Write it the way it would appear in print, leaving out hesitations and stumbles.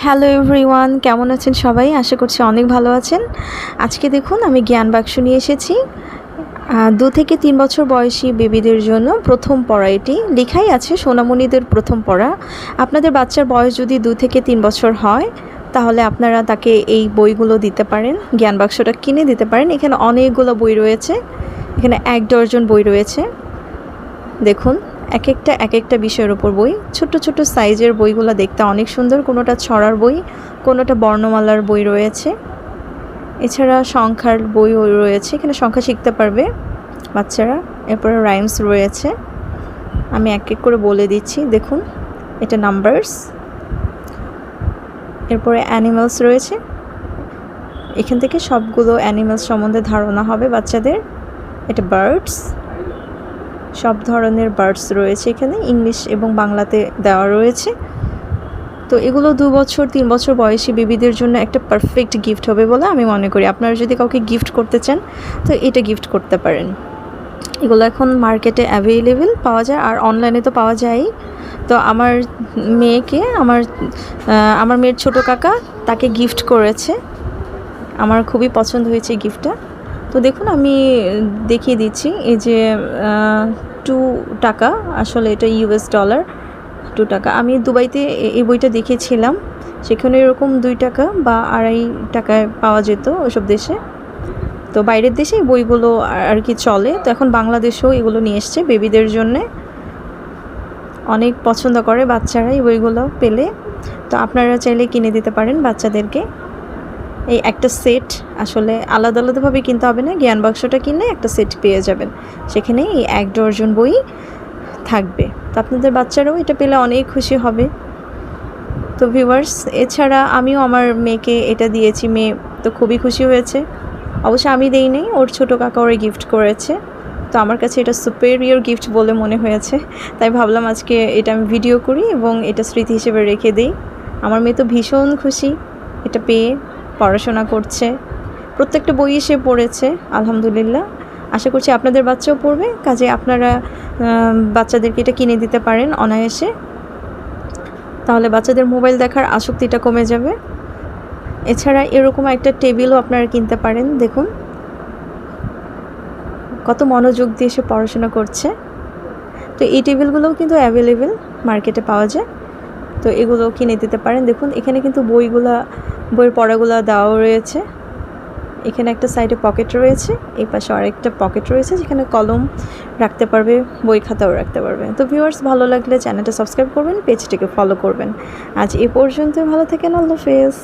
Hello everyone, কেমন আছেন সবাই? আশা করছি অনেক ভালো আছেন। আজকে দেখুন আমি জ্ঞান বাক্স নিয়ে এসেছি 2 থেকে 3 বছর বয়সী বেবিদের জন্য প্রথম পড়া। এটি লেখাই আছে সোনামণিদের প্রথম পড়া। আপনাদের বাচ্চার বয়স যদি 2 থেকে 3 বছর হয় তাহলে আপনারা তাকে এই বইগুলো দিতে পারেন, জ্ঞান বাক্সটা কিনে দিতে পারেন। এখানে অনেকগুলো বই রয়েছে, এখানে 1 ডজন বই রয়েছে। দেখুন এক একটা বিষয়ের ওপর বই। ছোট ছোট সাইজের বইগুলো দেখতে অনেক সুন্দর। কোনোটা ছড়ার বই, কোনোটা বর্ণমালার বই রয়েছে। এছাড়া সংখ্যার বইও রয়েছে, এখানে সংখ্যা শিখতে পারবে বাচ্চারা। এরপরে রাইমস রয়েছে, আমি এক এক করে বলে দিচ্ছি। দেখুন এটা নাম্বারস। এরপরে অ্যানিমালস রয়েছে, এখান থেকে সবগুলো অ্যানিমালস সম্বন্ধে ধারণা হবে বাচ্চাদের। এটা বার্ডস, সব ধরনের বার্ডস রয়েছে এখানে, ইংলিশ এবং বাংলাতে দেওয়া রয়েছে। তো এগুলো 2 বছর 3 বছর বয়সী বেবিদের জন্য একটা পারফেক্ট গিফট হবে বলে আমি মনে করি। আপনারা যদি কাউকে গিফট করতে চান তো এটা গিফট করতে পারেন। এগুলো এখন মার্কেটে অ্যাভেলেবেল পাওয়া যায়, আর অনলাইনে তো পাওয়া যায়ই। তো আমার মেয়েকে আমার মেয়ের ছোটো কাকা তাকে গিফট করেছে, আমার খুবই পছন্দ হয়েছে গিফটটা। তো দেখুন আমি দেখিয়ে দিচ্ছি। এই যে 2 টাকা, আসলে এটা US ডলার, 2 টাকা। আমি দুবাইতে এই বইটা দেখেছিলাম, সেখানে এরকম 2 টাকা বা 2.5 টাকায় পাওয়া যেত ওসব দেশে। তো বাইরের দেশে এই বইগুলো আর কি চলে। তো এখন বাংলাদেশেও এগুলো নিয়ে এসছে বেবিদের জন্যে। অনেক পছন্দ করে বাচ্চারা এই বইগুলো পেলে। তো আপনারা চাইলে কিনে দিতে পারেন বাচ্চাদেরকে। এই একটা সেট আসলে আলাদা আলাদাভাবে কিনতে হবে না, জ্ঞান বাক্সটা কিনলে একটা সেট পেয়ে যাবেন, সেখানে এই 1 ডজন বই থাকবে। তো আপনাদের বাচ্চারাও এটা পেলে অনেক খুশি হবে। তো ভিউয়ার্স, এছাড়া আমিও আমার মেয়েকে এটা দিয়েছি, মেয়ে তো খুবই খুশি হয়েছে। অবশ্য আমি দেই নাই, ওর ছোটো কাকা ওরে গিফট করেছে। তো আমার কাছে এটা সুপেরিয়র গিফট বলে মনে হয়েছে, তাই ভাবলাম আজকে এটা আমি ভিডিও করি এবং এটা স্মৃতি হিসেবে রেখে দিই। আমার মেয়ে তো ভীষণ খুশি এটা পেয়ে, পড়াশোনা করছে, প্রত্যেকটা বই সে পড়েছে আলহামদুলিল্লাহ। আশা করছি আপনাদের বাচ্চাও পড়বে, কাজে আপনারা বাচ্চাদেরকে এটা কিনে দিতে পারেন অনায়াসে। তাহলে বাচ্চাদের মোবাইল দেখার আসক্তিটা কমে যাবে। এছাড়া এরকম একটা টেবিলও আপনারা কিনতে পারেন। দেখুন কত মনোযোগ দিয়ে সে পড়াশোনা করছে। তো এই টেবিলগুলোও কিন্তু অ্যাভেলেবেল মার্কেটে পাওয়া যায়, তো এগুলো কিনে দিতে পারেন। দেখুন এখানে কিন্তু বইয়ের পড়াগুলো দেওয়া রয়েছে। এখানে একটা সাইডে পকেট রয়েছে, এই পাশে আরেকটা পকেট রয়েছে যেখানে কলম রাখতে পারবে, বই খাতাও রাখতে পারবে। তো ভিউয়ার্স, ভালো লাগলে চ্যানেলটা সাবস্ক্রাইব করবেন, পেজটিকে ফলো করবেন। আজ এ পর্যন্ত, ভালো থাকেন, আল্লাহ হাফেজ।